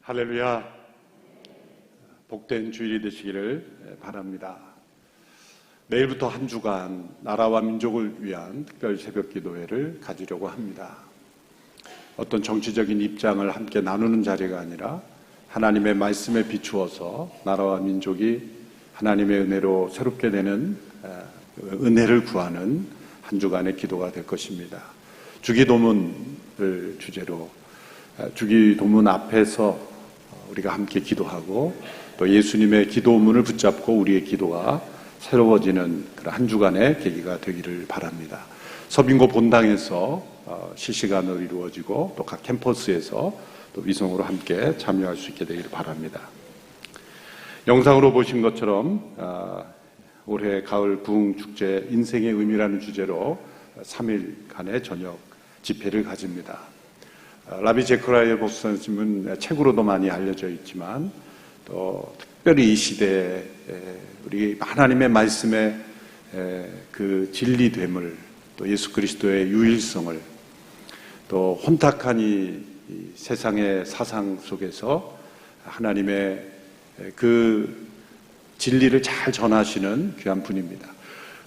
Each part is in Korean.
할렐루야. 복된 주일이 되시기를 바랍니다. 내일부터 한 주간 나라와 민족을 위한 특별 새벽 기도회를 가지려고 합니다. 어떤 정치적인 입장을 함께 나누는 자리가 아니라 하나님의 말씀에 비추어서 나라와 민족이 하나님의 은혜로 새롭게 되는 은혜를 구하는 한 주간의 기도가 될 것입니다. 주기도문을 주제로 주기도문 앞에서 우리가 함께 기도하고 또 예수님의 기도문을 붙잡고 우리의 기도가 새로워지는 그런 한 주간의 계기가 되기를 바랍니다. 서빙고 본당에서 실시간으로 이루어지고 또 각 캠퍼스에서 또 위성으로 함께 참여할 수 있게 되기를 바랍니다. 영상으로 보신 것처럼 올해 가을 부흥축제 인생의 의미라는 주제로 3일간의 저녁 집회를 가집니다. 라비 제커라이어 목사님은 책으로도 많이 알려져 있지만 또 특별히 이 시대에 우리 하나님의 말씀의 그 진리됨을 또 예수 그리스도의 유일성을 또 혼탁한 이 세상의 사상 속에서 하나님의 그 진리를 잘 전하시는 귀한 분입니다.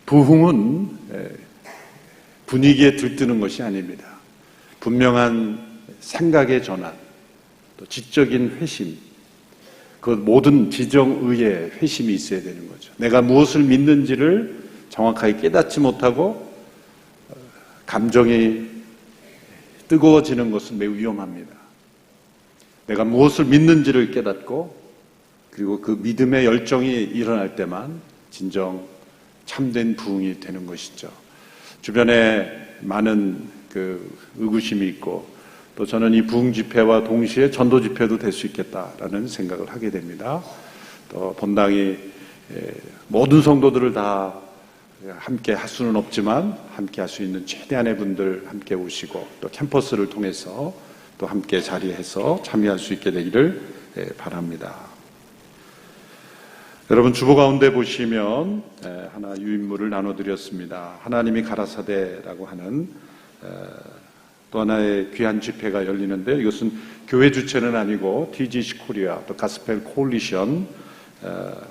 부흥은 분위기에 들뜨는 것이 아닙니다. 분명한 생각의 전환, 또 지적인 회심, 그 모든 지정의의 회심이 있어야 되는 거죠. 내가 무엇을 믿는지를 정확하게 깨닫지 못하고 감정이 뜨거워지는 것은 매우 위험합니다. 내가 무엇을 믿는지를 깨닫고 그리고 그 믿음의 열정이 일어날 때만 진정 참된 부흥이 되는 것이죠. 주변에 많은 그 의구심이 있고 또 저는 이 부흥 집회와 동시에 전도 집회도 될 수 있겠다라는 생각을 하게 됩니다. 또 본당이 모든 성도들을 다 함께 할 수는 없지만 함께 할 수 있는 최대한의 분들 함께 오시고 또 캠퍼스를 통해서 또 함께 자리해서 참여할 수 있게 되기를 바랍니다. 여러분 주보 가운데 보시면 하나 유인물을 나눠드렸습니다. 하나님이 가라사대라고 하는 또 하나의 귀한 집회가 열리는데 이것은 교회 주체는 아니고 TGC 코리아 또 가스펠 콜리션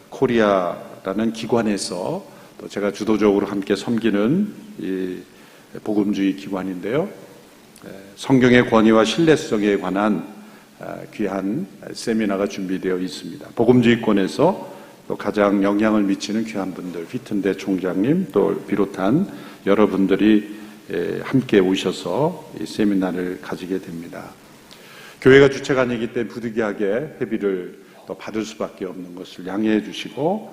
코리아라는 기관에서 또 제가 주도적으로 함께 섬기는 이 복음주의 기관인데요. 성경의 권위와 신뢰성에 관한 귀한 세미나가 준비되어 있습니다. 복음주의권에서 또 가장 영향을 미치는 귀한 분들, 휘튼대 총장님 또 비롯한 여러분들이 함께 오셔서 이 세미나를 가지게 됩니다. 교회가 주체가 아니기 때문에 부득이하게 회비를 또 받을 수밖에 없는 것을 양해해 주시고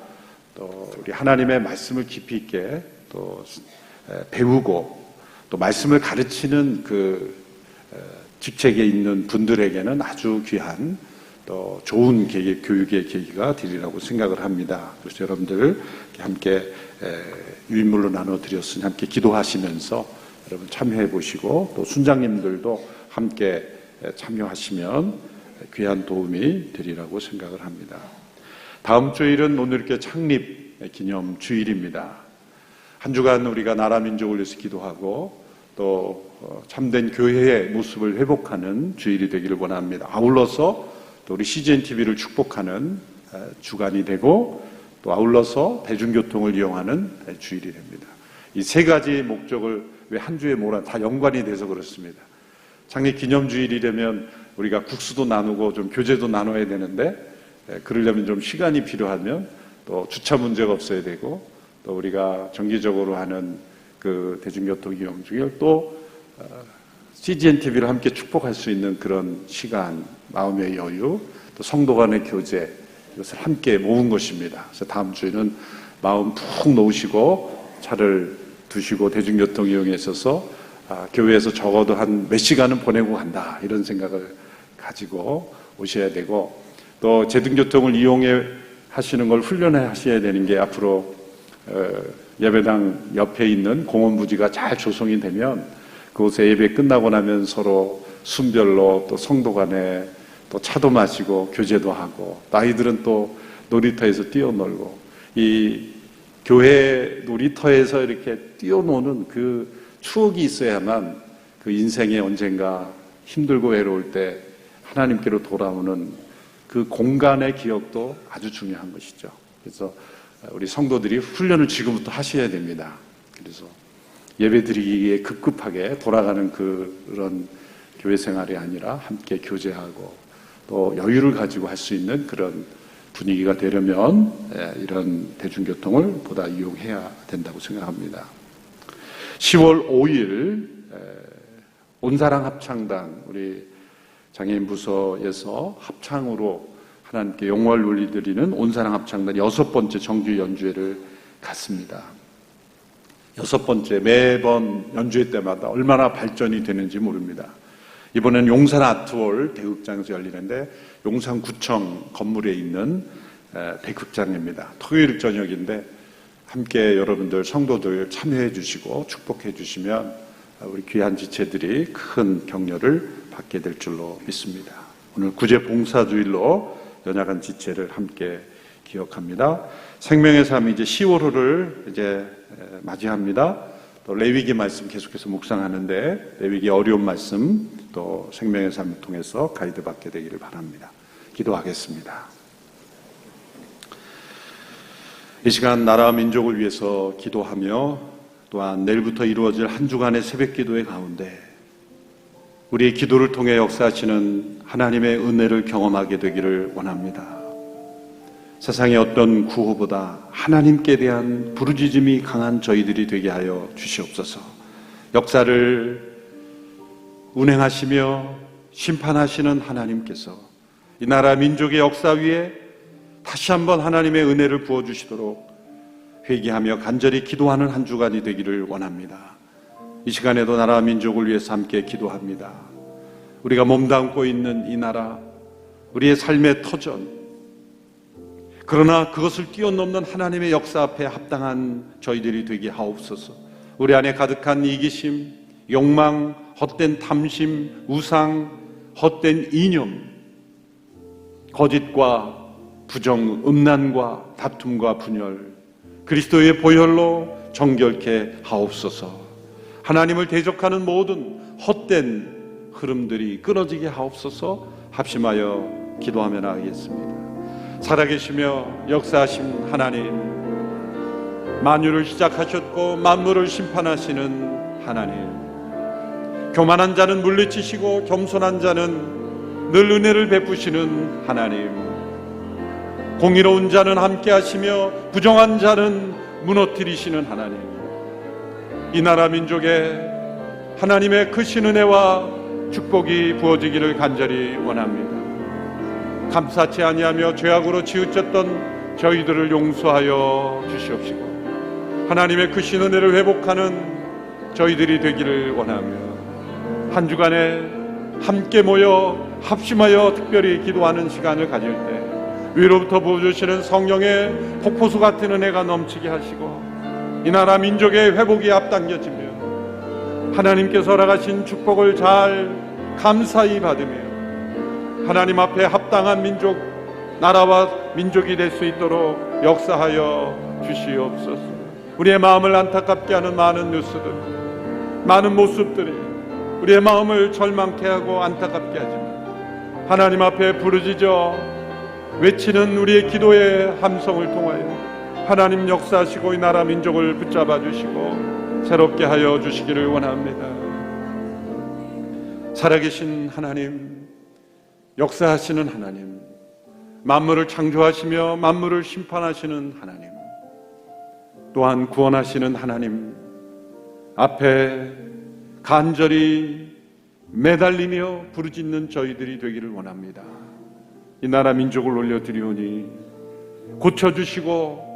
또 우리 하나님의 말씀을 깊이 있게 또 배우고 또 말씀을 가르치는 그 직책에 있는 분들에게는 아주 귀한 또 좋은 교육의 계기가 되리라고 생각을 합니다. 그래서 여러분들 함께 유인물로 나눠드렸으니 함께 기도하시면서 여러분 참여해 보시고 또 순장님들도 함께 참여하시면 귀한 도움이 되리라고 생각을 합니다. 다음 주일은 오늘 이렇게 창립 기념 주일입니다. 한 주간 우리가 나라 민족을 위해서 기도하고 또 참된 교회의 모습을 회복하는 주일이 되기를 원합니다. 아울러서 또 우리 CGN TV를 축복하는 주간이 되고 또 아울러서 대중교통을 이용하는 주일이 됩니다. 이 세 가지 목적을 왜 한 주에 몰아 다 연관이 돼서 그렇습니다. 창립 기념주일이 되면 우리가 국수도 나누고 좀 교제도 나눠야 되는데 그러려면 좀 시간이 필요하면 또 주차 문제가 없어야 되고 또 우리가 정기적으로 하는 그 대중교통 이용 중에 또 CGN TV를 함께 축복할 수 있는 그런 시간, 마음의 여유, 또 성도 간의 교제 이것을 함께 모은 것입니다. 그래서 다음 주에는 마음 푹 놓으시고 차를 두시고 대중교통 이용에 있어서 교회에서 적어도 한 몇 시간은 보내고 간다 이런 생각을 가지고 오셔야 되고 또 대중교통을 이용해 하시는 걸 훈련해 하셔야 되는 게 앞으로 예배당 옆에 있는 공원 부지가 잘 조성이 되면 그곳에 예배 끝나고 나면 서로 순별로 또 성도 간에 또 차도 마시고 교제도 하고 아이들은 또 놀이터에서 뛰어놀고 이 교회 놀이터에서 이렇게 뛰어노는 그 추억이 있어야만 그 인생에 언젠가 힘들고 외로울 때 하나님께로 돌아오는 그 공간의 기억도 아주 중요한 것이죠. 그래서 우리 성도들이 훈련을 지금부터 하셔야 됩니다. 그래서 예배 드리기에 급급하게 돌아가는 그런 교회 생활이 아니라 함께 교제하고 또 여유를 가지고 할 수 있는 그런 분위기가 되려면 이런 대중교통을 보다 이용해야 된다고 생각합니다. 10월 5일 온사랑 합창단 우리 장애인 부서에서 합창으로 하나님께 영광을 올려드리는 온사랑 합창단 6번째 정규 연주회를 갔습니다. 6번째 매번 연주회 때마다 얼마나 발전이 되는지 모릅니다. 이번엔 용산 아트홀 대극장에서 열리는데 용산구청 건물에 있는 대극장입니다. 토요일 저녁인데 함께 여러분들 성도들 참여해 주시고 축복해 주시면 우리 귀한 지체들이 큰 격려를 받게 될 줄로 믿습니다. 오늘 구제봉사주일로 연약한 지체를 함께 기억합니다. 생명의 삶이 이제 10월호를 이제 맞이합니다. 또 레위기 말씀 계속해서 묵상하는데 레위기 어려운 말씀 또 생명의 삶을 통해서 가이드 받게 되기를 바랍니다. 기도하겠습니다. 이 시간 나라와 민족을 위해서 기도하며 또한 내일부터 이루어질 한 주간의 새벽 기도의 가운데 우리의 기도를 통해 역사하시는 하나님의 은혜를 경험하게 되기를 원합니다. 세상의 어떤 구호보다 하나님께 대한 부르짖음이 강한 저희들이 되게 하여 주시옵소서. 역사를 운행하시며 심판하시는 하나님께서 이 나라 민족의 역사 위에 다시 한번 하나님의 은혜를 부어주시도록 회개하며 간절히 기도하는 한 주간이 되기를 원합니다. 이 시간에도 나라 민족을 위해서 함께 기도합니다. 우리가 몸담고 있는 이 나라, 우리의 삶의 터전, 그러나 그것을 뛰어넘는 하나님의 역사 앞에 합당한 저희들이 되게 하옵소서. 우리 안에 가득한 이기심, 욕망, 헛된 탐심, 우상, 헛된 이념, 거짓과 부정, 음란과 다툼과 분열, 그리스도의 보혈로 정결케 하옵소서. 하나님을 대적하는 모든 헛된 흐름들이 끊어지게 하옵소서. 합심하여 기도하며 나가겠습니다. 살아계시며 역사하신 하나님, 만유를 시작하셨고 만물을 심판하시는 하나님, 교만한 자는 물리치시고 겸손한 자는 늘 은혜를 베푸시는 하나님, 공의로운 자는 함께 하시며 부정한 자는 무너뜨리시는 하나님, 이 나라 민족에 하나님의 크신 은혜와 축복이 부어지기를 간절히 원합니다. 감사치 아니하며 죄악으로 치우쳤던 저희들을 용서하여 주시옵시고 하나님의 크신 은혜를 회복하는 저희들이 되기를 원하며 한 주간에 함께 모여 합심하여 특별히 기도하는 시간을 가질 때 위로부터 부어주시는 성령의 폭포수 같은 은혜가 넘치게 하시고 이 나라 민족의 회복이 앞당겨지며 하나님께서 허락하신 축복을 잘 감사히 받으며 하나님 앞에 합당한 민족, 나라와 민족이 될 수 있도록 역사하여 주시옵소서. 우리의 마음을 안타깝게 하는 많은 뉴스들, 많은 모습들이 우리의 마음을 절망케 하고 안타깝게 하지만 하나님 앞에 부르짖어 외치는 우리의 기도의 함성을 통하여 하나님 역사하시고 이 나라 민족을 붙잡아 주시고 새롭게 하여 주시기를 원합니다. 살아계신 하나님, 역사하시는 하나님, 만물을 창조하시며 만물을 심판하시는 하나님, 또한 구원하시는 하나님 앞에 간절히 매달리며 부르짖는 저희들이 되기를 원합니다. 이 나라 민족을 올려드리오니 고쳐주시고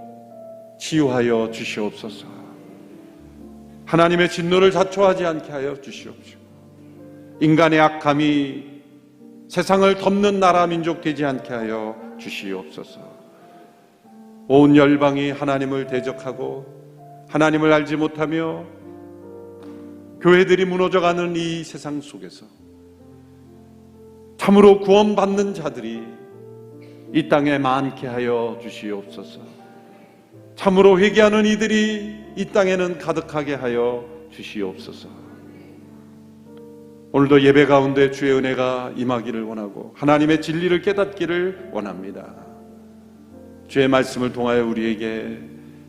치유하여 주시옵소서. 하나님의 진노를 자초하지 않게 하여 주시옵시고 인간의 악함이 세상을 덮는 나라 민족 되지 않게 하여 주시옵소서. 온 열방이 하나님을 대적하고 하나님을 알지 못하며 교회들이 무너져가는 이 세상 속에서 참으로 구원받는 자들이 이 땅에 많게 하여 주시옵소서. 참으로 회개하는 이들이 이 땅에는 가득하게 하여 주시옵소서. 오늘도 예배 가운데 주의 은혜가 임하기를 원하고 하나님의 진리를 깨닫기를 원합니다. 주의 말씀을 통하여 우리에게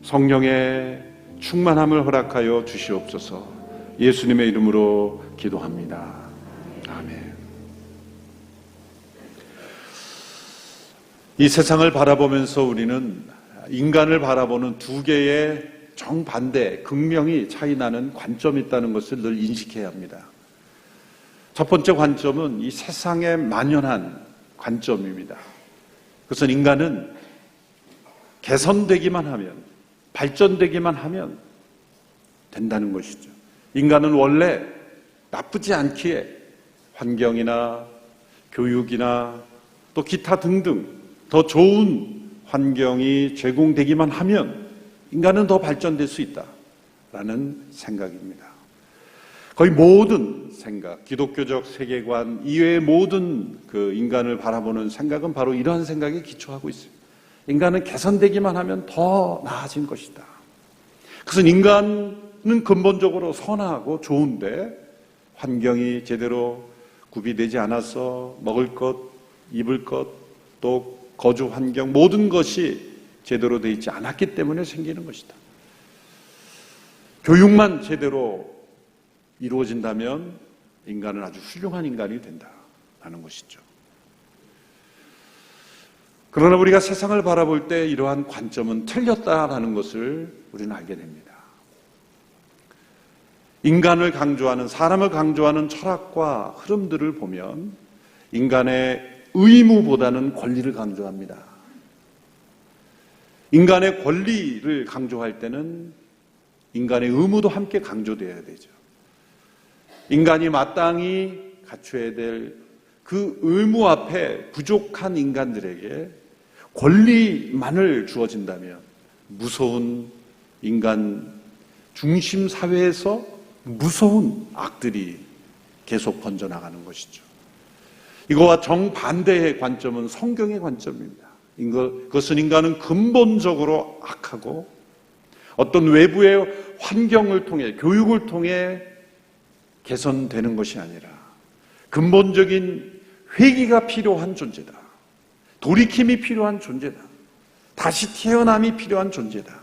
성령의 충만함을 허락하여 주시옵소서. 예수님의 이름으로 기도합니다. 아멘. 이 세상을 바라보면서 우리는 인간을 바라보는 두 개의 정반대, 극명히 차이 나는 관점이 있다는 것을 늘 인식해야 합니다. 첫 번째 관점은 이 세상에 만연한 관점입니다. 그것은 인간은 개선되기만 하면, 발전되기만 하면 된다는 것이죠. 인간은 원래 나쁘지 않기에 환경이나 교육이나 또 기타 등등 더 좋은 환경이 제공되기만 하면 인간은 더 발전될 수 있다라는 생각입니다. 거의 모든 생각, 기독교적 세계관 이외의 모든 그 인간을 바라보는 생각은 바로 이러한 생각에 기초하고 있습니다. 인간은 개선되기만 하면 더 나아진 것이다. 그래서 인간은 근본적으로 선하고 좋은데 환경이 제대로 구비되지 않아서 먹을 것, 입을 것, 또 거주 환경 모든 것이 제대로 되어 있지 않았기 때문에 생기는 것이다. 교육만 제대로 이루어진다면 인간은 아주 훌륭한 인간이 된다는 것이죠. 그러나 우리가 세상을 바라볼 때 이러한 관점은 틀렸다라는 것을 우리는 알게 됩니다. 인간을 강조하는, 사람을 강조하는 철학과 흐름들을 보면 인간의 의무보다는 권리를 강조합니다. 인간의 권리를 강조할 때는 인간의 의무도 함께 강조되어야 되죠. 인간이 마땅히 갖춰야 될 그 의무 앞에 부족한 인간들에게 권리만을 주어진다면 무서운 인간 중심 사회에서 무서운 악들이 계속 번져나가는 것이죠. 이거와 정반대의 관점은 성경의 관점입니다. 그것은 인간은 근본적으로 악하고 어떤 외부의 환경을 통해, 교육을 통해 개선되는 것이 아니라 근본적인 회개가 필요한 존재다. 돌이킴이 필요한 존재다. 다시 태어남이 필요한 존재다.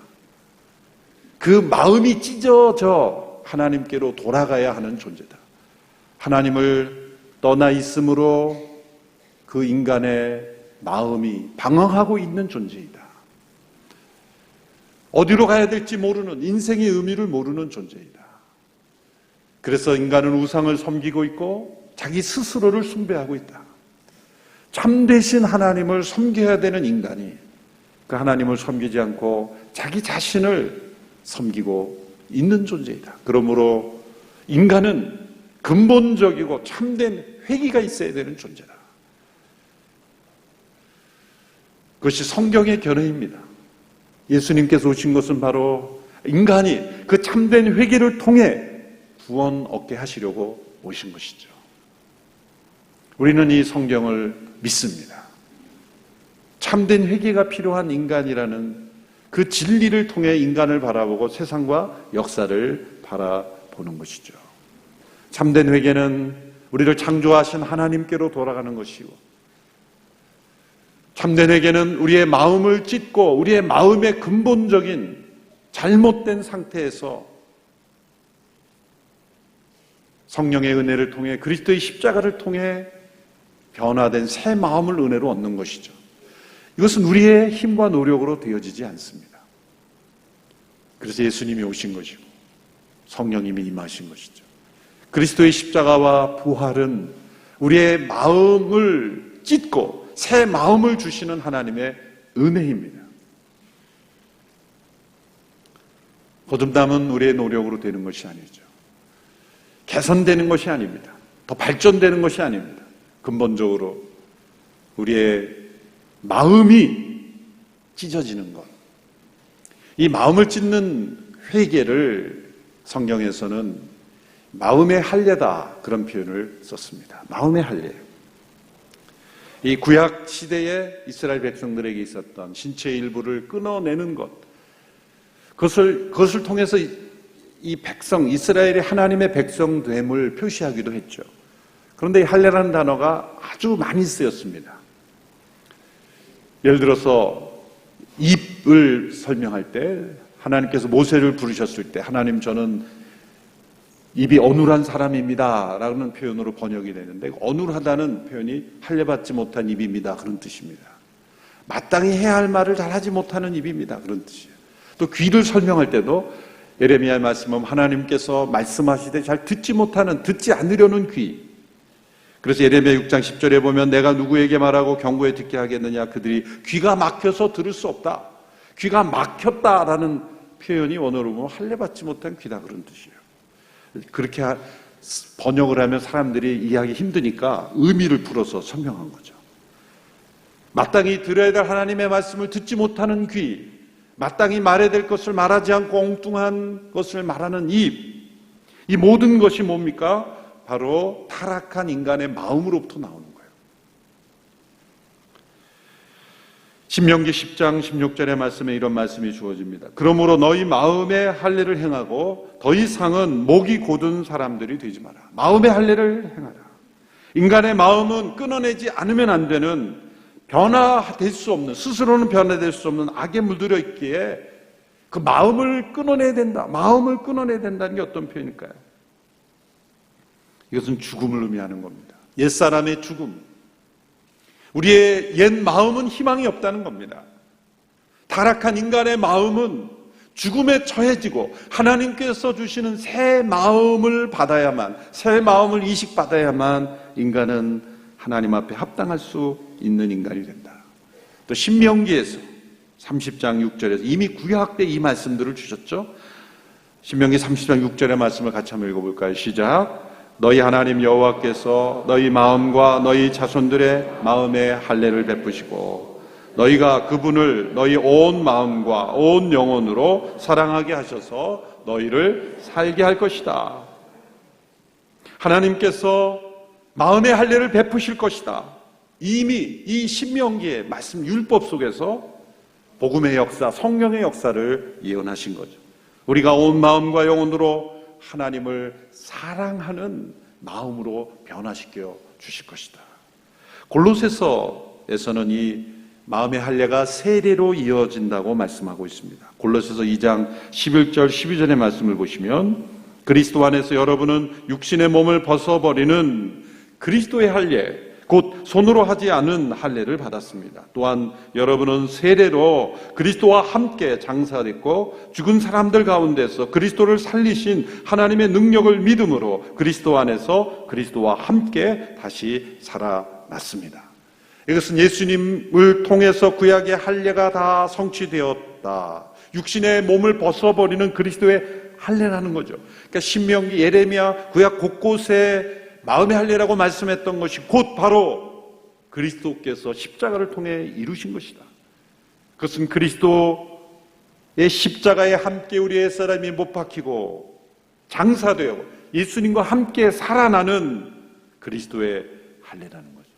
그 마음이 찢어져 하나님께로 돌아가야 하는 존재다. 하나님을 떠나 있으므로 그 인간의 마음이 방황하고 있는 존재이다. 어디로 가야 될지 모르는, 인생의 의미를 모르는 존재이다. 그래서 인간은 우상을 섬기고 있고 자기 스스로를 숭배하고 있다. 참되신 하나님을 섬겨야 되는 인간이 그 하나님을 섬기지 않고 자기 자신을 섬기고 있는 존재이다. 그러므로 인간은 근본적이고 참된 회개가 있어야 되는 존재다. 그것이 성경의 견해입니다. 예수님께서 오신 것은 바로 인간이 그 참된 회개를 통해 구원 얻게 하시려고 오신 것이죠. 우리는 이 성경을 믿습니다. 참된 회개가 필요한 인간이라는 그 진리를 통해 인간을 바라보고 세상과 역사를 바라보는 것이죠. 참된 회개는 우리를 창조하신 하나님께로 돌아가는 것이고, 참된 회개는 우리의 마음을 찢고 우리의 마음의 근본적인 잘못된 상태에서 성령의 은혜를 통해 그리스도의 십자가를 통해 변화된 새 마음을 은혜로 얻는 것이죠. 이것은 우리의 힘과 노력으로 되어지지 않습니다. 그래서 예수님이 오신 것이고 성령님이 임하신 것이죠. 그리스도의 십자가와 부활은 우리의 마음을 찢고 새 마음을 주시는 하나님의 은혜입니다. 거듭남은 우리의 노력으로 되는 것이 아니죠. 개선되는 것이 아닙니다. 더 발전되는 것이 아닙니다. 근본적으로 우리의 마음이 찢어지는 것. 이 마음을 찢는 회개를 성경에서는 마음의 할례다 그런 표현을 썼습니다. 마음의 할례. 이 구약 시대에 이스라엘 백성들에게 있었던 신체의 일부를 끊어내는 것. 그것을 통해서 이 백성, 이스라엘의 하나님의 백성됨을 표시하기도 했죠. 그런데 이 할례라는 단어가 아주 많이 쓰였습니다. 예를 들어서 입을 설명할 때 하나님께서 모세를 부르셨을 때 하나님 저는 입이 어눌한 사람입니다 라는 표현으로 번역이 되는데 어눌하다는 표현이 할례받지 못한 입입니다 그런 뜻입니다. 마땅히 해야 할 말을 잘 하지 못하는 입입니다 그런 뜻이에요. 또 귀를 설명할 때도 예레미야의 말씀은 하나님께서 말씀하시되 잘 듣지 못하는 듣지 않으려는 귀. 그래서 예레미야 6장 10절에 보면 내가 누구에게 말하고 경고에 듣게 하겠느냐 그들이 귀가 막혀서 들을 수 없다. 귀가 막혔다라는 표현이 원어로 보면 할례받지 못한 귀다 그런 뜻이에요. 그렇게 번역을 하면 사람들이 이해하기 힘드니까 의미를 풀어서 설명한 거죠. 마땅히 들어야 될 하나님의 말씀을 듣지 못하는 귀, 마땅히 말해야 될 것을 말하지 않고 엉뚱한 것을 말하는 입, 이 모든 것이 뭡니까? 바로 타락한 인간의 마음으로부터 나오는 거예요. 신명기 10장 16절의 말씀에 이런 말씀이 주어집니다. 그러므로 너희 마음에 할례를 행하고 더 이상은 목이 곧은 사람들이 되지 마라. 마음의 할례를 행하라. 인간의 마음은 끊어내지 않으면 안 되는 변화될 수 없는, 스스로는 변화될 수 없는 악에 물들어 있기에 그 마음을 끊어내야 된다. 마음을 끊어내야 된다는 게 어떤 표현일까요? 이것은 죽음을 의미하는 겁니다. 옛사람의 죽음. 우리의 옛 마음은 희망이 없다는 겁니다. 타락한 인간의 마음은 죽음에 처해지고 하나님께서 주시는 새 마음을 받아야만, 새 마음을 이식받아야만 인간은 하나님 앞에 합당할 수 있는 인간이 된다. 또 신명기에서 30장 6절에서 이미 구약 때 이 말씀들을 주셨죠. 신명기 30장 6절의 말씀을 같이 한번 읽어볼까요? 시작. 너희 하나님 여호와께서 너희 마음과 너희 자손들의 마음에 할례를 베푸시고 너희가 그분을 너희 온 마음과 온 영혼으로 사랑하게 하셔서 너희를 살게 할 것이다. 하나님께서 마음의 할례를 베푸실 것이다. 이미 이 신명기의 말씀 율법 속에서 복음의 역사, 성령의 역사를 예언하신 거죠. 우리가 온 마음과 영혼으로 하나님을 사랑하는 마음으로 변화시켜 주실 것이다. 골로새서에서는 이 마음의 할례가 세례로 이어진다고 말씀하고 있습니다. 골로새서 2장 11절 12절의 말씀을 보시면 그리스도 안에서 여러분은 육신의 몸을 벗어버리는 그리스도의 할례 곧 손으로 하지 않은 할례를 받았습니다. 또한 여러분은 세례로 그리스도와 함께 장사됐고 죽은 사람들 가운데서 그리스도를 살리신 하나님의 능력을 믿음으로 그리스도 안에서 그리스도와 함께 다시 살아났습니다. 이것은 예수님을 통해서 구약의 할례가 다 성취되었다. 육신의 몸을 벗어버리는 그리스도의 할례라는 거죠. 그러니까 신명기, 예레미야, 구약 곳곳에 마음의 할례라고 말씀했던 것이 곧 바로 그리스도께서 십자가를 통해 이루신 것이다. 그것은 그리스도의 십자가에 함께 우리의 사람이 못 박히고 장사되어 예수님과 함께 살아나는 그리스도의 할례라는 거죠.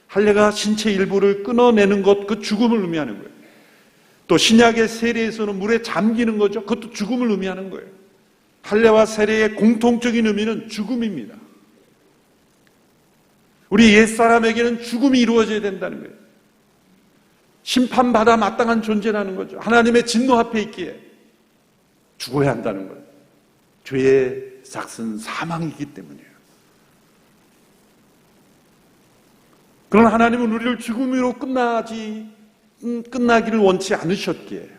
할례가 신체 일부를 끊어내는 것, 그 죽음을 의미하는 거예요. 또 신약의 세례에서는 물에 잠기는 거죠. 그것도 죽음을 의미하는 거예요. 할례와 세례의 공통적인 의미는 죽음입니다. 우리 옛사람에게는 죽음이 이루어져야 된다는 거예요. 심판받아 마땅한 존재라는 거죠. 하나님의 진노 앞에 있기에 죽어야 한다는 거예요. 죄의 삭은 사망이기 때문이에요. 그러나 하나님은 우리를 죽음으로 끝나기를 원치 않으셨기에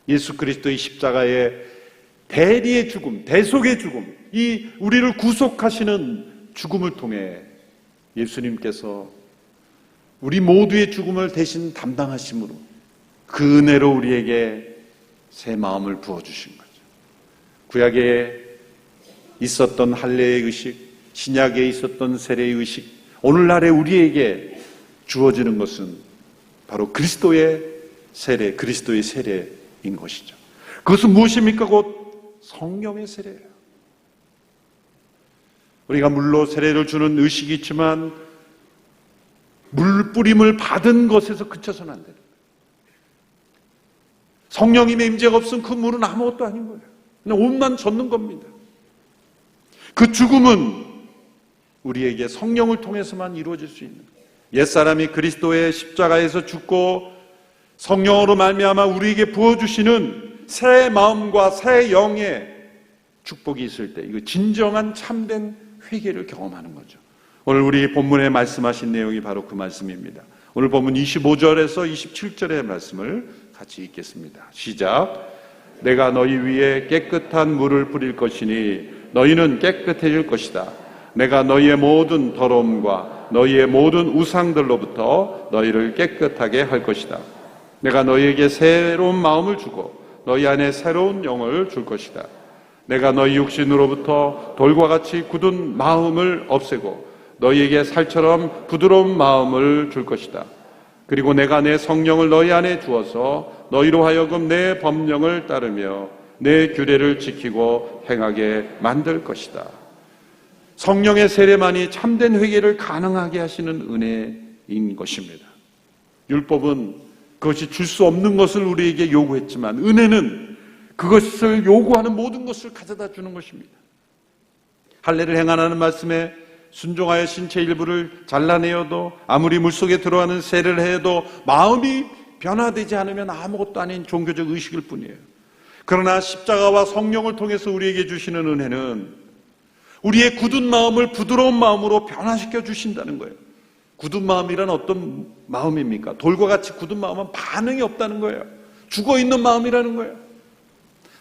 예수 그리스도의 십자가의 대리의 죽음, 대속의 죽음, 이 우리를 구속하시는 죽음을 통해 예수님께서 우리 모두의 죽음을 대신 담당하심으로 그 은혜로 우리에게 새 마음을 부어주신 거죠. 구약에 있었던 할례의 의식, 신약에 있었던 세례의 의식, 오늘날에 우리에게 주어지는 것은 바로 그리스도의 세례, 그리스도의 세례인 것이죠. 그것은 무엇입니까? 곧 성령의 세례예요. 우리가 물로 세례를 주는 의식이 있지만 물 뿌림을 받은 것에서 그쳐서는 안 됩니다. 성령님의 임재가 없으면 그 물은 아무것도 아닌 거예요. 그냥 옷만 젖는 겁니다. 그 죽음은 우리에게 성령을 통해서만 이루어질 수 있는, 옛사람이 그리스도의 십자가에서 죽고 성령으로 말미암아 우리에게 부어주시는 새 마음과 새 영의 축복이 있을 때, 이거 진정한 참된 회개를 경험하는 거죠. 오늘 우리 본문에 말씀하신 내용이 바로 그 말씀입니다. 오늘 본문 25절에서 27절의 말씀을 같이 읽겠습니다. 시작. 내가 너희 위에 깨끗한 물을 뿌릴 것이니 너희는 깨끗해질 것이다. 내가 너희의 모든 더러움과 너희의 모든 우상들로부터 너희를 깨끗하게 할 것이다. 내가 너희에게 새로운 마음을 주고 너희 안에 새로운 영을 줄 것이다. 내가 너희 육신으로부터 돌과 같이 굳은 마음을 없애고 너희에게 살처럼 부드러운 마음을 줄 것이다. 그리고 내가 내 성령을 너희 안에 주어서 너희로 하여금 내 법령을 따르며 내 규례를 지키고 행하게 만들 것이다. 성령의 세례만이 참된 회개를 가능하게 하시는 은혜인 것입니다. 율법은 그것이 줄 수 없는 것을 우리에게 요구했지만, 은혜는 그것을 요구하는 모든 것을 가져다 주는 것입니다. 할례를 행하라는 말씀에 순종하여 신체 일부를 잘라내어도, 아무리 물속에 들어가는 세례를 해도 마음이 변화되지 않으면 아무것도 아닌 종교적 의식일 뿐이에요. 그러나 십자가와 성령을 통해서 우리에게 주시는 은혜는 우리의 굳은 마음을 부드러운 마음으로 변화시켜 주신다는 거예요. 굳은 마음이란 어떤 마음입니까? 돌과 같이 굳은 마음은 반응이 없다는 거예요. 죽어있는 마음이라는 거예요.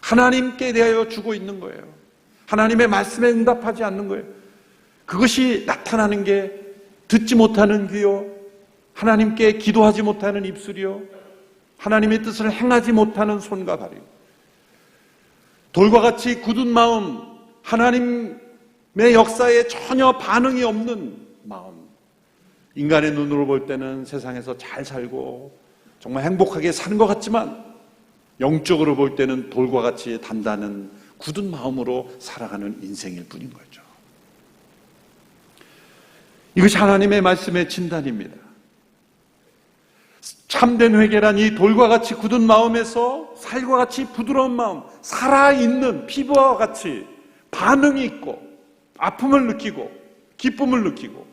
하나님께 대하여 죽어있는 거예요. 하나님의 말씀에 응답하지 않는 거예요. 그것이 나타나는 게 듣지 못하는 귀요, 하나님께 기도하지 못하는 입술이요, 하나님의 뜻을 행하지 못하는 손과 발이요. 돌과 같이 굳은 마음, 하나님의 역사에 전혀 반응이 없는 마음. 인간의 눈으로 볼 때는 세상에서 잘 살고 정말 행복하게 사는 것 같지만, 영적으로 볼 때는 돌과 같이 단단한 굳은 마음으로 살아가는 인생일 뿐인 거죠. 이것이 하나님의 말씀의 진단입니다. 참된 회개란 이 돌과 같이 굳은 마음에서 살과 같이 부드러운 마음, 살아있는 피부와 같이 반응이 있고 아픔을 느끼고 기쁨을 느끼고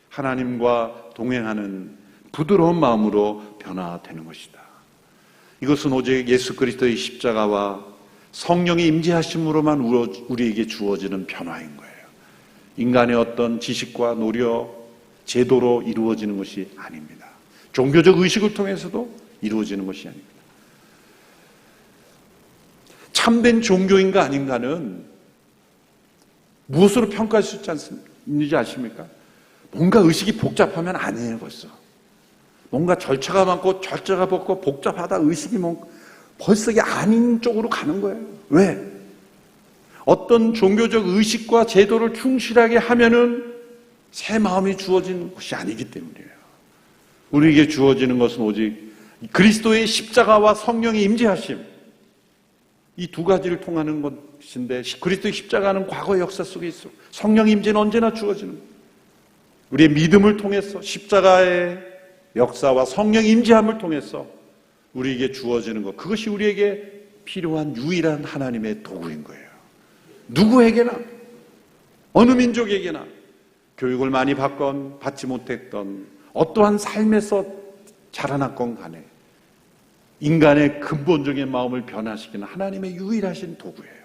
하나님과 동행하는 부드러운 마음으로 변화되는 것이다. 이것은 오직 예수 그리스도의 십자가와 성령의 임재하심으로만 우리에게 주어지는 변화인 거예요. 인간의 어떤 지식과 노력, 제도로 이루어지는 것이 아닙니다. 종교적 의식을 통해서도 이루어지는 것이 아닙니다. 참된 종교인가 아닌가는 무엇으로 평가할 수 있는지 아십니까? 뭔가 의식이 복잡하면 아니에요. 벌써 뭔가 절차가 많고 절차가 많고 복잡하다, 의식이 벌써 이게 아닌 쪽으로 가는 거예요. 왜? 어떤 종교적 의식과 제도를 충실하게 하면은 새 마음이 주어진 것이 아니기 때문이에요. 우리에게 주어지는 것은 오직 그리스도의 십자가와 성령의 임재하심, 이 두 가지를 통하는 것인데, 그리스도의 십자가는 과거의 역사 속에 있어, 성령의 임재는 언제나 주어지는 거예요. 우리의 믿음을 통해서 십자가의 역사와 성령의 임재함을 통해서 우리에게 주어지는 것, 그것이 우리에게 필요한 유일한 하나님의 도구인 거예요. 누구에게나, 어느 민족에게나, 교육을 많이 받건 받지 못했던, 어떠한 삶에서 자라났건 간에 인간의 근본적인 마음을 변화시키는 하나님의 유일하신 도구예요.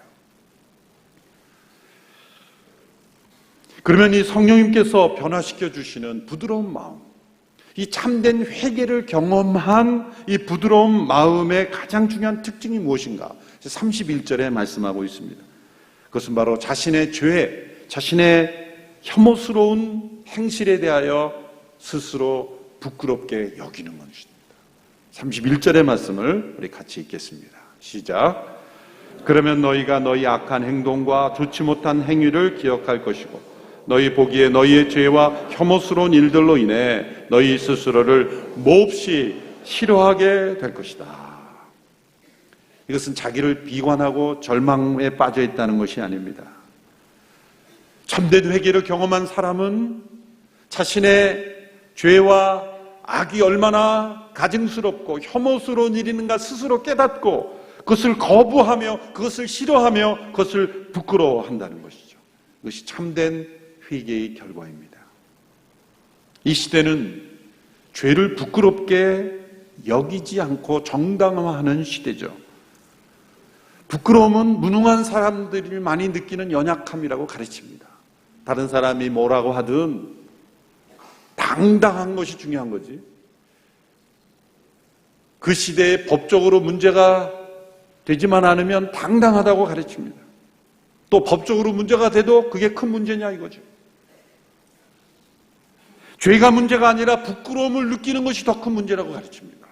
그러면 이 성령님께서 변화시켜 주시는 부드러운 마음, 이 참된 회개를 경험한 이 부드러운 마음의 가장 중요한 특징이 무엇인가? 31절에 말씀하고 있습니다. 그것은 바로 자신의 죄, 자신의 혐오스러운 행실에 대하여 스스로 부끄럽게 여기는 것입니다. 31절의 말씀을 우리 같이 읽겠습니다. 시작. 그러면 너희가 너희 악한 행동과 좋지 못한 행위를 기억할 것이고 너희 보기에 너희의 죄와 혐오스러운 일들로 인해 너희 스스로를 몹시 싫어하게 될 것이다. 이것은 자기를 비관하고 절망에 빠져 있다는 것이 아닙니다. 참된 회개를 경험한 사람은 자신의 죄와 악이 얼마나 가증스럽고 혐오스러운 일인가 스스로 깨닫고 그것을 거부하며 그것을 싫어하며 그것을 부끄러워한다는 것이죠. 그것이 참된 회개의 결과입니다. 이 시대는 죄를 부끄럽게 여기지 않고 정당화하는 시대죠. 부끄러움은 무능한 사람들이 많이 느끼는 연약함이라고 가르칩니다. 다른 사람이 뭐라고 하든 당당한 것이 중요한 거지. 그 시대에 법적으로 문제가 되지만 않으면 당당하다고 가르칩니다. 또 법적으로 문제가 돼도 그게 큰 문제냐 이거죠. 죄가 문제가 아니라 부끄러움을 느끼는 것이 더 큰 문제라고 가르칩니다.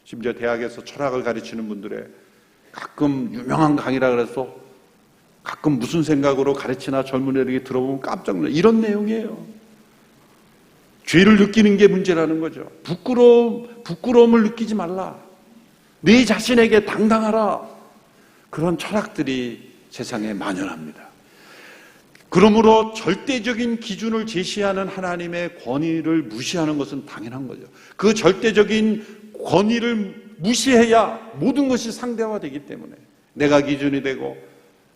심지어 대학에서 철학을 가르치는 분들의 가끔 유명한 강의라 그래서 가끔 무슨 생각으로 가르치나 젊은 애들이 들어보면 깜짝 놀라요. 이런 내용이에요. 죄를 느끼는 게 문제라는 거죠. 부끄러움을 느끼지 말라. 네 자신에게 당당하라. 그런 철학들이 세상에 만연합니다. 그러므로 절대적인 기준을 제시하는 하나님의 권위를 무시하는 것은 당연한 거죠. 그 절대적인 권위를 무시해야 모든 것이 상대화되기 때문에 내가 기준이 되고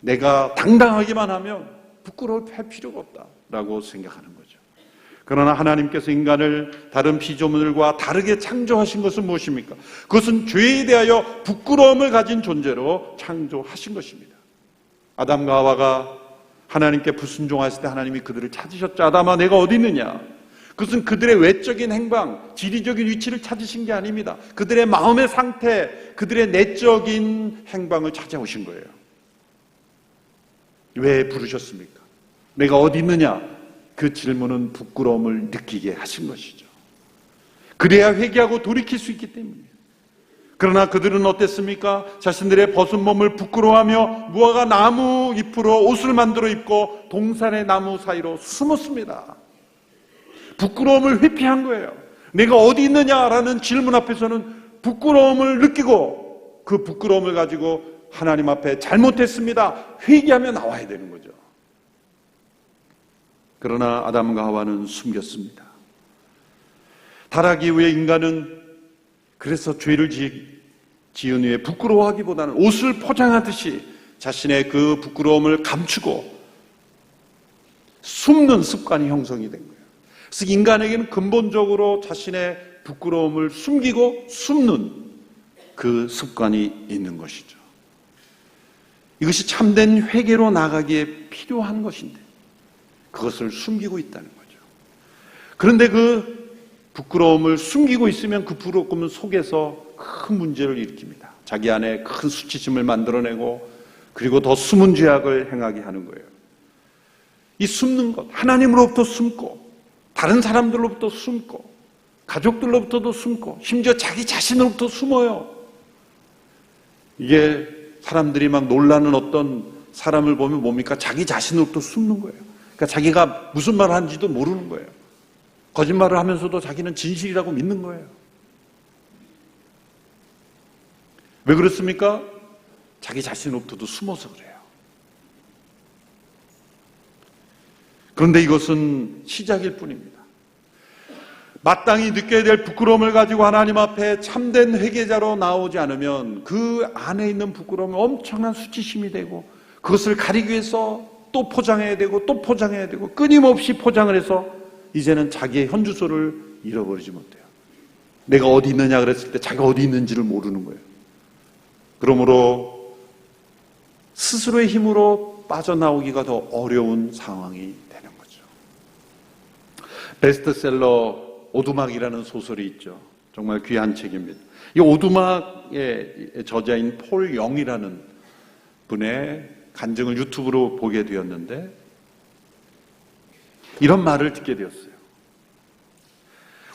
내가 당당하기만 하면 부끄러워할 필요가 없다라고 생각하는 거죠. 그러나 하나님께서 인간을 다른 피조물과 다르게 창조하신 것은 무엇입니까? 그것은 죄에 대하여 부끄러움을 가진 존재로 창조하신 것입니다. 아담과 하와가 하나님께 불순종했을 때 하나님이 그들을 찾으셨죠. 아담아, 내가 어디 있느냐? 그것은 그들의 외적인 행방, 지리적인 위치를 찾으신 게 아닙니다. 그들의 마음의 상태, 그들의 내적인 행방을 찾아오신 거예요. 왜 부르셨습니까? 내가 어디 있느냐? 그 질문은 부끄러움을 느끼게 하신 것이죠. 그래야 회개하고 돌이킬 수 있기 때문이에요. 그러나 그들은 어땠습니까? 자신들의 벗은 몸을 부끄러워하며 무화과 나무 잎으로 옷을 만들어 입고 동산의 나무 사이로 숨었습니다. 부끄러움을 회피한 거예요. 내가 어디 있느냐라는 질문 앞에서는 부끄러움을 느끼고 그 부끄러움을 가지고 하나님 앞에 잘못했습니다. 회개하며 나와야 되는 거죠. 그러나 아담과 하와는 숨겼습니다. 타락 이후에 인간은 그래서 죄를 지은 후에 부끄러워하기보다는 옷을 포장하듯이 자신의 그 부끄러움을 감추고 숨는 습관이 형성이 된 거예요. 그래서 인간에게는 근본적으로 자신의 부끄러움을 숨기고 숨는 그 습관이 있는 것이죠. 이것이 참된 회개로 나가기에 필요한 것인데 그것을 숨기고 있다는 거죠. 그런데 그 부끄러움을 숨기고 있으면 그 부끄러움 속에서 큰 문제를 일으킵니다. 자기 안에 큰 수치심을 만들어내고 그리고 더 숨은 죄악을 행하게 하는 거예요. 이 숨는 것, 하나님으로부터 숨고 다른 사람들로부터 숨고 가족들로부터도 숨고 심지어 자기 자신으로부터 숨어요. 이게 사람들이 막 놀라는 어떤 사람을 보면 뭡니까? 자기 자신으로부터 숨는 거예요. 그러니까 자기가 무슨 말을 하는지도 모르는 거예요. 거짓말을 하면서도 자기는 진실이라고 믿는 거예요. 왜 그렇습니까? 자기 자신으로부터도 숨어서 그래요. 그런데 이것은 시작일 뿐입니다. 마땅히 느껴야 될 부끄러움을 가지고 하나님 앞에 참된 회개자로 나오지 않으면 그 안에 있는 부끄러움은 엄청난 수치심이 되고 그것을 가리기 위해서 또 포장해야 되고 또 포장해야 되고 끊임없이 포장을 해서 이제는 자기의 현주소를 잃어버리지 못해요. 내가 어디 있느냐 그랬을 때 자기가 어디 있는지를 모르는 거예요. 그러므로 스스로의 힘으로 빠져나오기가 더 어려운 상황이 되는 거죠. 베스트셀러 오두막이라는 소설이 있죠. 정말 귀한 책입니다. 이 오두막의 저자인 폴 영이라는 분의 간증을 유튜브로 보게 되었는데 이런 말을 듣게 되었어요.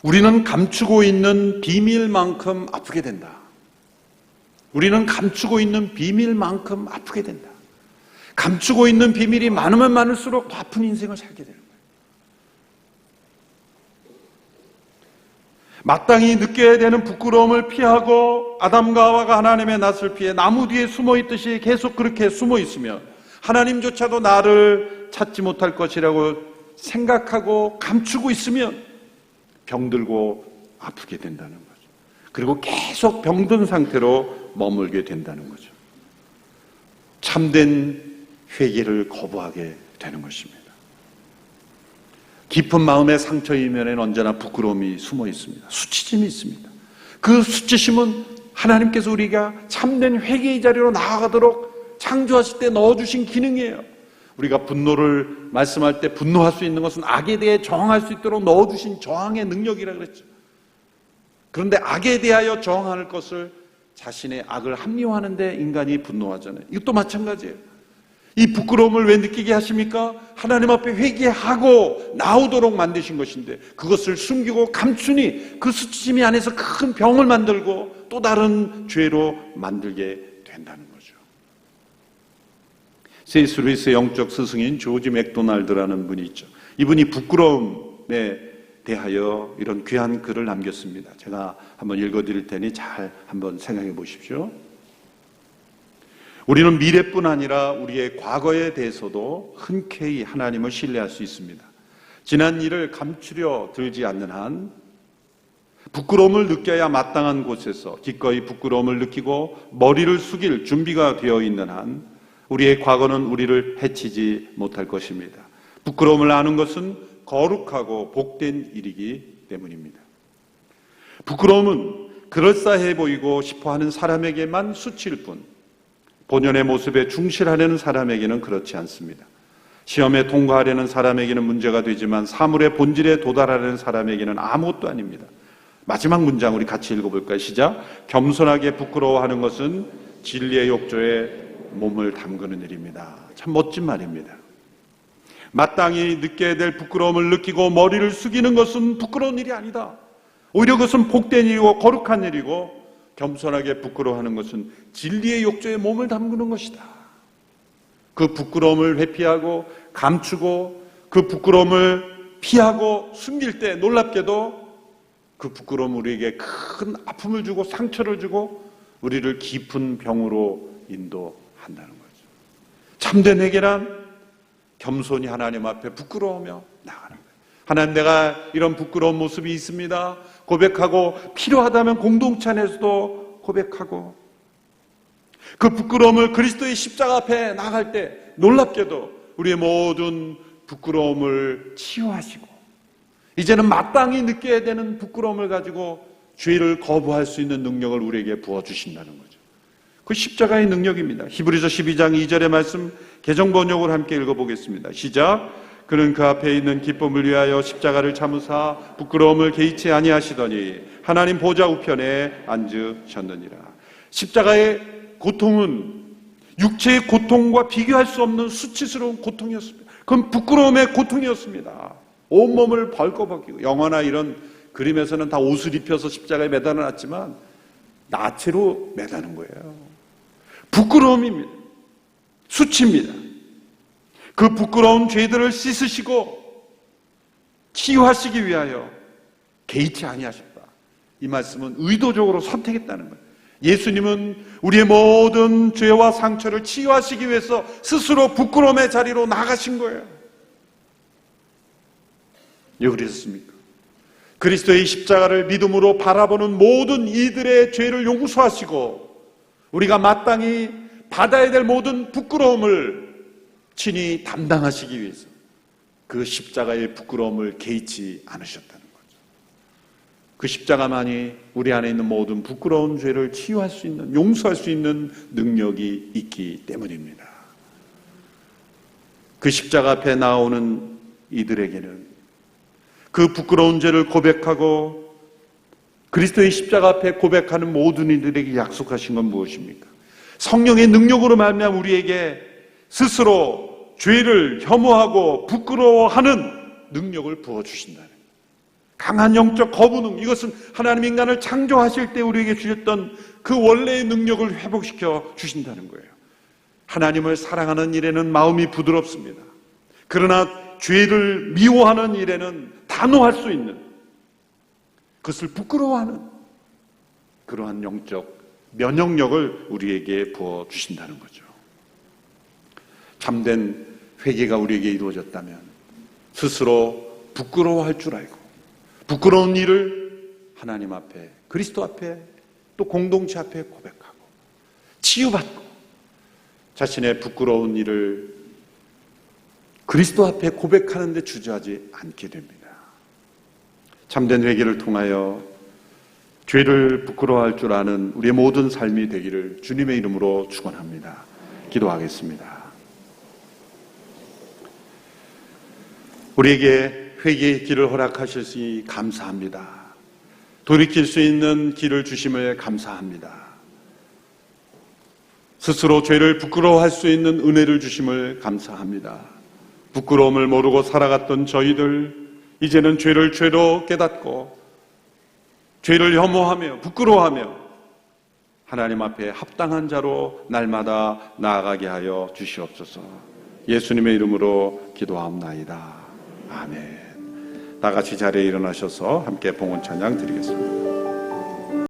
우리는 감추고 있는 비밀만큼 아프게 된다. 우리는 감추고 있는 비밀만큼 아프게 된다. 감추고 있는 비밀이 많으면 많을수록 더 아픈 인생을 살게 되는 거예요. 마땅히 느껴야 되는 부끄러움을 피하고 아담과 하와가 하나님의 낯을 피해 나무 뒤에 숨어 있듯이 계속 그렇게 숨어 있으면 하나님조차도 나를 찾지 못할 것이라고 생각하고 감추고 있으면 병들고 아프게 된다는 거죠. 그리고 계속 병든 상태로 머물게 된다는 거죠. 참된 회개를 거부하게 되는 것입니다. 깊은 마음의 상처 이면에는 언제나 부끄러움이 숨어 있습니다. 수치심이 있습니다. 그 수치심은 하나님께서 우리가 참된 회개의 자리로 나아가도록 창조하실 때 넣어주신 기능이에요. 우리가 분노를 말씀할 때 분노할 수 있는 것은 악에 대해 저항할 수 있도록 넣어주신 저항의 능력이라고 그랬죠. 그런데 악에 대하여 저항할 것을 자신의 악을 합리화하는 데 인간이 분노하잖아요. 이것도 마찬가지예요. 이 부끄러움을 왜 느끼게 하십니까? 하나님 앞에 회개하고 나오도록 만드신 것인데 그것을 숨기고 감추니 그 수치심이 안에서 큰 병을 만들고 또 다른 죄로 만들게 된다는 거죠. C.S. 루이스의 영적 스승인 조지 맥도날드라는 분이 있죠. 이분이 부끄러움에 대하여 이런 귀한 글을 남겼습니다. 제가 한번 읽어드릴 테니 잘 한번 생각해 보십시오. 우리는 미래뿐 아니라 우리의 과거에 대해서도 흔쾌히 하나님을 신뢰할 수 있습니다. 지난 일을 감추려 들지 않는 한 부끄러움을 느껴야 마땅한 곳에서 기꺼이 부끄러움을 느끼고 머리를 숙일 준비가 되어 있는 한 우리의 과거는 우리를 해치지 못할 것입니다. 부끄러움을 아는 것은 거룩하고 복된 일이기 때문입니다. 부끄러움은 그럴싸해 보이고 싶어하는 사람에게만 수치일 뿐 본연의 모습에 충실하려는 사람에게는 그렇지 않습니다. 시험에 통과하려는 사람에게는 문제가 되지만 사물의 본질에 도달하려는 사람에게는 아무것도 아닙니다. 마지막 문장 우리 같이 읽어볼까요? 시작. 겸손하게 부끄러워하는 것은 진리의 욕조에 몸을 담그는 일입니다. 참 멋진 말입니다. 마땅히 느껴야 될 부끄러움을 느끼고 머리를 숙이는 것은 부끄러운 일이 아니다. 오히려 그것은 복된 일이고 거룩한 일이고 겸손하게 부끄러워하는 것은 진리의 욕조에 몸을 담그는 것이다. 그 부끄러움을 회피하고 감추고 그 부끄러움을 피하고 숨길 때 놀랍게도 그 부끄러움은 우리에게 큰 아픔을 주고 상처를 주고 우리를 깊은 병으로 인도한다는 거죠. 참된 회개란 겸손히 하나님 앞에 부끄러우며 나가는 거예요. 하나님, 내가 이런 부끄러운 모습이 있습니다. 고백하고 필요하다면 공동체 안에서도 고백하고 그 부끄러움을 그리스도의 십자가 앞에 나갈 때 놀랍게도 우리의 모든 부끄러움을 치유하시고 이제는 마땅히 느껴야 되는 부끄러움을 가지고 죄를 거부할 수 있는 능력을 우리에게 부어주신다는 거죠. 그 십자가의 능력입니다. 히브리서 12장 2절의 말씀 개정번역으로 함께 읽어보겠습니다. 시작. 그는 그 앞에 있는 기쁨을 위하여 십자가를 참으사 부끄러움을 개의치 아니하시더니 하나님 보좌 우편에 앉으셨느니라. 십자가의 고통은 육체의 고통과 비교할 수 없는 수치스러운 고통이었습니다. 그건 부끄러움의 고통이었습니다. 온몸을 벌거벗기고 영화나 이런 그림에서는 다 옷을 입혀서 십자가에 매달아놨지만 나체로 매다는 거예요. 부끄러움입니다. 수치입니다. 그 부끄러운 죄들을 씻으시고 치유하시기 위하여 개의치 아니하셨다. 이 말씀은 의도적으로 선택했다는 거예요. 예수님은 우리의 모든 죄와 상처를 치유하시기 위해서 스스로 부끄러움의 자리로 나가신 거예요. 왜 그랬습니까? 그리스도의 십자가를 믿음으로 바라보는 모든 이들의 죄를 용서하시고 우리가 마땅히 받아야 될 모든 부끄러움을 친히 담당하시기 위해서 그 십자가의 부끄러움을 개의치 않으셨다는 거죠. 그 십자가만이 우리 안에 있는 모든 부끄러운 죄를 치유할 수 있는, 용서할 수 있는 능력이 있기 때문입니다. 그 십자가 앞에 나오는 이들에게는 그 부끄러운 죄를 고백하고 그리스도의 십자가 앞에 고백하는 모든 이들에게 약속하신 건 무엇입니까? 성령의 능력으로 말미암아 우리에게 스스로 죄를 혐오하고 부끄러워하는 능력을 부어주신다는 거예요. 강한 영적 거부능, 이것은 하나님 인간을 창조하실 때 우리에게 주셨던 그 원래의 능력을 회복시켜 주신다는 거예요. 하나님을 사랑하는 일에는 마음이 부드럽습니다. 그러나 죄를 미워하는 일에는 단호할 수 있는, 그것을 부끄러워하는 그러한 영적 면역력을 우리에게 부어주신다는 거죠. 참된 회개가 우리에게 이루어졌다면 스스로 부끄러워할 줄 알고 부끄러운 일을 하나님 앞에, 그리스도 앞에, 또 공동체 앞에 고백하고 치유받고 자신의 부끄러운 일을 그리스도 앞에 고백하는 데 주저하지 않게 됩니다. 참된 회개를 통하여 죄를 부끄러워할 줄 아는 우리의 모든 삶이 되기를 주님의 이름으로 축원합니다. 기도하겠습니다. 우리에게 회개의 길을 허락하셨으니 감사합니다. 돌이킬 수 있는 길을 주심을 감사합니다. 스스로 죄를 부끄러워할 수 있는 은혜를 주심을 감사합니다. 부끄러움을 모르고 살아갔던 저희들, 이제는 죄를 죄로 깨닫고 죄를 혐오하며 부끄러워하며 하나님 앞에 합당한 자로 날마다 나아가게 하여 주시옵소서. 예수님의 이름으로 기도하옵나이다. 아멘. 다 같이 자리에 일어나셔서 함께 봉헌 찬양 드리겠습니다.